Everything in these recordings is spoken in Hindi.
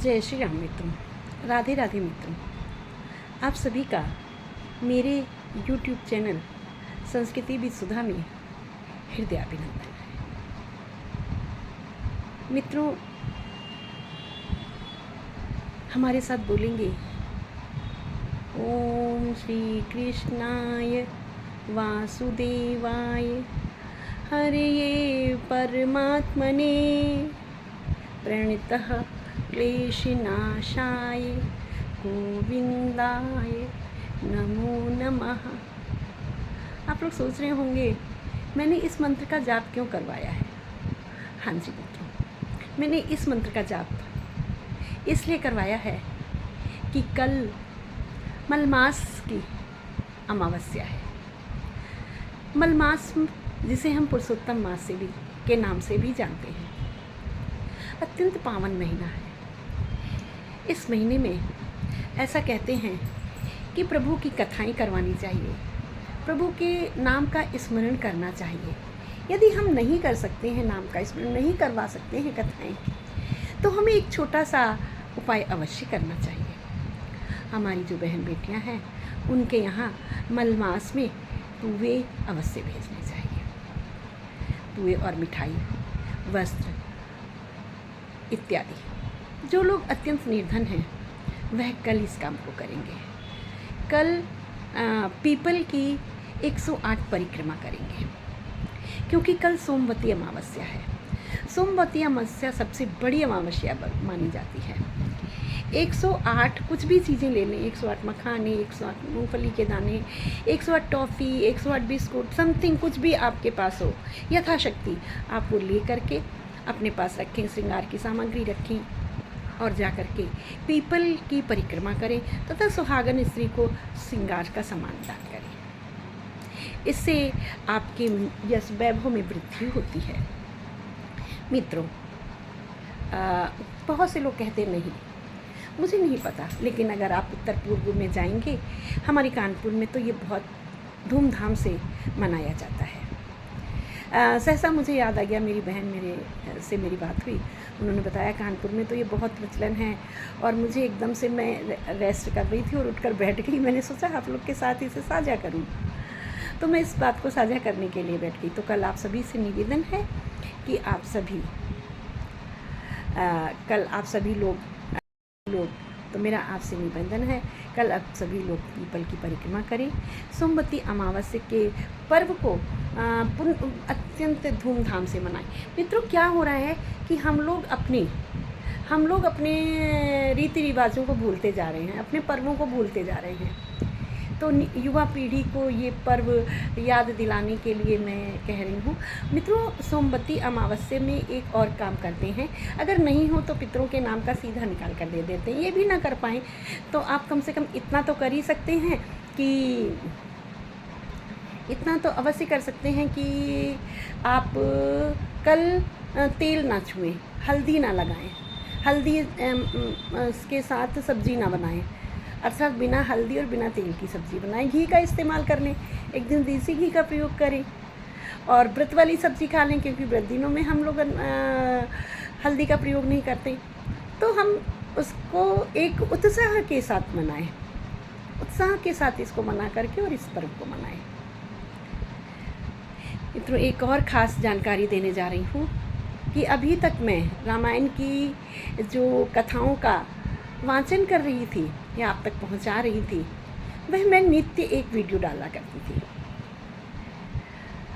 जय श्री राम मित्रों, राधे राधे मित्रों। आप सभी का मेरे YouTube चैनल संस्कृति भी सुधा में हृदय अभिनंदन है। मित्रों, हमारे साथ बोलेंगे ओम श्री कृष्णाय वासुदेवाय हरये परमात्मने प्रणतः क्लेशनाशाय गोविंदाय नमो नमः। आप लोग सोच रहे होंगे मैंने इस मंत्र का जाप क्यों करवाया है। हाँ जी मित्रों, मैंने इस मंत्र का जाप इसलिए करवाया है कि कल मलमास की अमावस्या है। मलमास जिसे हम पुरुषोत्तम मास से भी के नाम से भी जानते हैं, अत्यंत पावन महीना है। इस महीने में ऐसा कहते हैं कि प्रभु की कथाएं करवानी चाहिए, प्रभु के नाम का स्मरण करना चाहिए। यदि हम नहीं कर सकते हैं, नाम का स्मरण नहीं करवा सकते हैं कथाएं, तो हमें एक छोटा सा उपाय अवश्य करना चाहिए। हमारी जो बहन बेटियां हैं उनके यहाँ मलमास में पुए अवश्य भेजने चाहिए। पुए और मिठाई, वस्त्र इत्यादि। जो लोग अत्यंत निर्धन हैं वह कल इस काम को करेंगे। कल पीपल की 108 परिक्रमा करेंगे, क्योंकि कल सोमवती अमावस्या है। सोमवती अमावस्या सबसे बड़ी अमावस्या मानी जाती है। 108 कुछ भी चीज़ें ले लें, 108 मखाने, 108 मूंगफली के दाने, 108 टॉफ़ी, 108 बिस्कुट, समथिंग कुछ भी आपके पास हो, यथाशक्ति आप वो ले करके अपने पास रखें, श्रृंगार की सामग्री रखें और जा कर के पीपल की परिक्रमा करें तथा सुहागन स्त्री को श्रृंगार का सामान दान करें। इससे आपके यश वैभव में वृद्धि होती है। मित्रों, बहुत से लोग कहते नहीं, मुझे नहीं पता, लेकिन अगर आप उत्तर पूर्व में जाएंगे, हमारे कानपुर में तो ये बहुत धूमधाम से मनाया जाता है। सहसा मुझे याद आ गया, मेरी बहन मेरी बात हुई, उन्होंने बताया कानपुर में तो ये बहुत प्रचलन है। और मुझे एकदम से, मैं रेस्ट कर रही थी और उठकर बैठ गई। मैंने सोचा आप लोग के साथ इसे साझा करूं, तो मैं इस बात को साझा करने के लिए बैठ गई। तो कल आप सभी से निवेदन है कि आप सभी कल आप सभी लोग तो मेरा आपसे निवेदन है, कल आप सभी लोग पीपल की परिक्रमा करें। सोमवती अमावस्या के पर्व को अत्यंत धूमधाम से मनाएं। मित्रों, क्या हो रहा है कि हम लोग अपने रीति रिवाजों को भूलते जा रहे हैं, अपने पर्वों को भूलते जा रहे हैं। तो युवा पीढ़ी को ये पर्व याद दिलाने के लिए मैं कह रही हूँ। मित्रों, सोमवती अमावस्या में एक और काम करते हैं, अगर नहीं हो तो पितरों के नाम का सीधा निकाल कर दे देते हैं। ये भी ना कर पाएँ तो आप कम से कम इतना तो कर ही सकते हैं कि इतना तो अवश्य कर सकते हैं कि आप कल तेल ना छुएं, हल्दी ना लगाएं, हल्दी के साथ सब्जी ना बनाएं, अर्थात बिना हल्दी और बिना तेल की सब्ज़ी बनाएं। घी का इस्तेमाल कर लें, एक दिन देसी घी का प्रयोग करें और व्रत वाली सब्ज़ी खा लें, क्योंकि व्रत दिनों में हम लोग हल्दी का प्रयोग नहीं करते। तो हम उसको एक उत्साह के साथ मनाएं, उत्साह के साथ इसको मना करके और इस पर्व को मनाएं। मित्रों, एक और ख़ास जानकारी देने जा रही हूँ कि अभी तक मैं रामायण की जो कथाओं का वाचन कर रही थी या आप तक पहुंचा रही थी, वह मैं नित्य एक वीडियो डाला करती थी।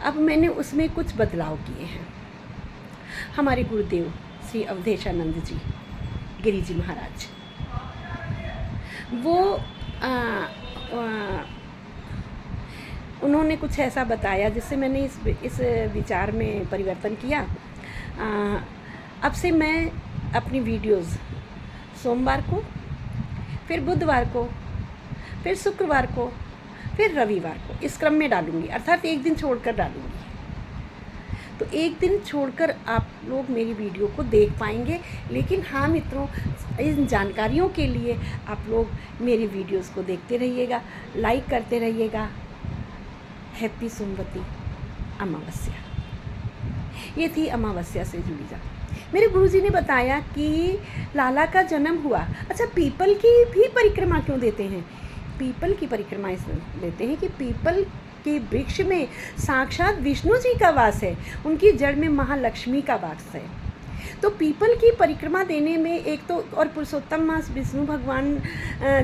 अब मैंने उसमें कुछ बदलाव किए हैं। हमारे गुरुदेव श्री अवधेशानंद जी, गिरी जी महाराज, वो उन्होंने कुछ ऐसा बताया जिससे मैंने इस विचार में परिवर्तन किया। अब से मैं अपनी वीडियोज़ सोमवार को, फिर बुधवार को, फिर शुक्रवार को, फिर रविवार को इस क्रम में डालूंगी, अर्थात एक दिन छोड़कर डालूंगी। तो एक दिन छोड़कर आप लोग मेरी वीडियो को देख पाएंगे। लेकिन हाँ मित्रों, इन जानकारियों के लिए आप लोग मेरी वीडियोस को देखते रहिएगा, लाइक करते रहिएगा। हैप्पी सोमवती अमावस्या। ये थी अमावस्या से जुड़ी मेरे गुरुजी ने बताया कि लाला का जन्म हुआ। अच्छा, पीपल की भी परिक्रमा क्यों देते हैं? पीपल की परिक्रमा इसलिए देते हैं कि पीपल के वृक्ष में साक्षात विष्णु जी का वास है, उनकी जड़ में महालक्ष्मी का वास है। तो पीपल की परिक्रमा देने में एक तो, और पुरुषोत्तम मास विष्णु भगवान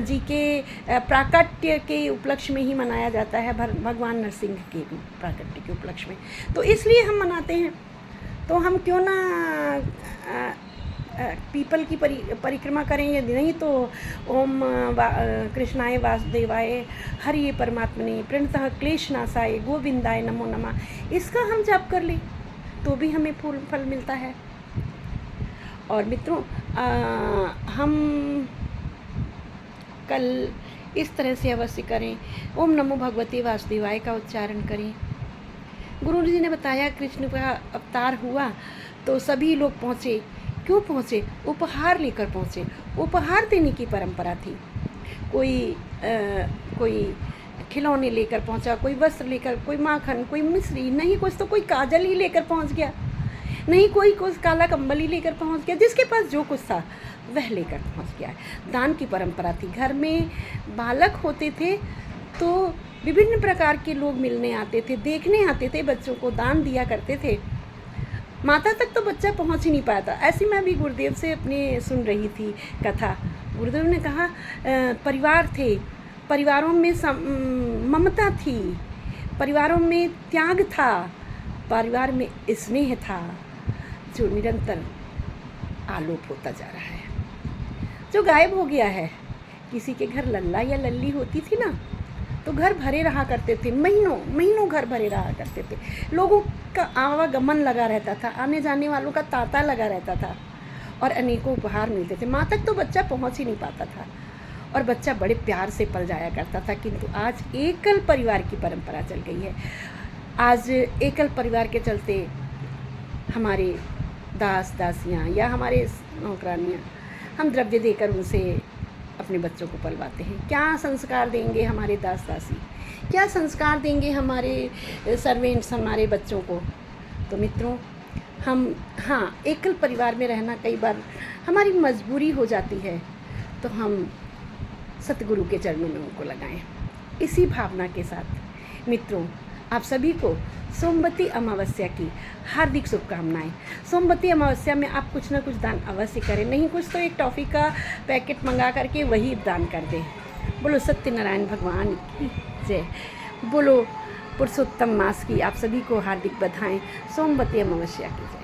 जी के प्राकट्य के उपलक्ष्य में ही मनाया जाता है, भगवान नरसिंह के प्राकट्य के उपलक्ष्य में, तो इसलिए हम मनाते हैं। तो हम क्यों ना पीपल की परिक्रमा करें? यदि नहीं तो ओम कृष्णाय वासुदेवाय हरि परमात्मने प्रणतः क्लेशनाशाय गोविंदाय नमो नमः, इसका हम जाप कर लें तो भी हमें फल मिलता है। और मित्रों, हम कल इस तरह से अवश्य करें, ओम नमो भगवते वासुदेवाय का उच्चारण करें। गुरु जी ने बताया कृष्ण का अवतार हुआ तो सभी लोग पहुँचे। क्यों पहुँचे? उपहार लेकर पहुँचे। उपहार देने की परंपरा थी। कोई खिलौने लेकर पहुँचा, कोई वस्त्र लेकर, कोई माखन, कोई मिश्री, नहीं कुछ तो कोई काजल ही लेकर पहुँच गया, नहीं कोई काला कंबल ही लेकर पहुँच गया, जिसके पास जो कुछ था वह लेकर पहुँच गया। दान की परंपरा थी। घर में बालक होते थे तो विभिन्न प्रकार के लोग मिलने आते थे, देखने आते थे, बच्चों को दान दिया करते थे। माता तक तो बच्चा पहुंच ही नहीं पाता। ऐसी मैं भी गुरुदेव से अपने सुन रही थी कथा। गुरुदेव ने कहा परिवार थे, परिवारों में ममता थी, परिवारों में त्याग था, परिवार में स्नेह था, जो निरंतर आलोप होता जा रहा है, जो गायब हो गया है। किसी के घर लल्ला या लल्ली होती थी ना, तो घर भरे रहा करते थे, महीनों घर भरे रहा करते थे, लोगों का आवागमन लगा रहता था, आने जाने वालों का तांता लगा रहता था, और अनेकों उपहार मिलते थे। माँ तक तो बच्चा पहुँच ही नहीं पाता था, और बच्चा बड़े प्यार से पल जाया करता था। किंतु आज एकल परिवार की परंपरा चल गई है। आज एकल परिवार के चलते हमारे दास दासियाँ या हमारे नौकरानियाँ, हम द्रव्य देकर उनसे अपने बच्चों को पलवाते हैं। क्या संस्कार देंगे हमारे दास दासी? क्या संस्कार देंगे हमारे सर्वेंट्स हमारे बच्चों को? तो मित्रों, हाँ, एकल परिवार में रहना कई बार हमारी मजबूरी हो जाती है, तो हम सतगुरु के चरणों में उनको लगाएं। इसी भावना के साथ मित्रों, आप सभी को सोमवती अमावस्या की हार्दिक शुभकामनाएं। सोमवती अमावस्या में आप कुछ ना कुछ दान अवश्य करें, नहीं कुछ तो एक टॉफ़ी का पैकेट मंगा करके वही दान कर दें। बोलो सत्यनारायण भगवान की जय। बोलो पुरुषोत्तम मास की आप सभी को हार्दिक बधाएं। सोमवती अमावस्या की जय।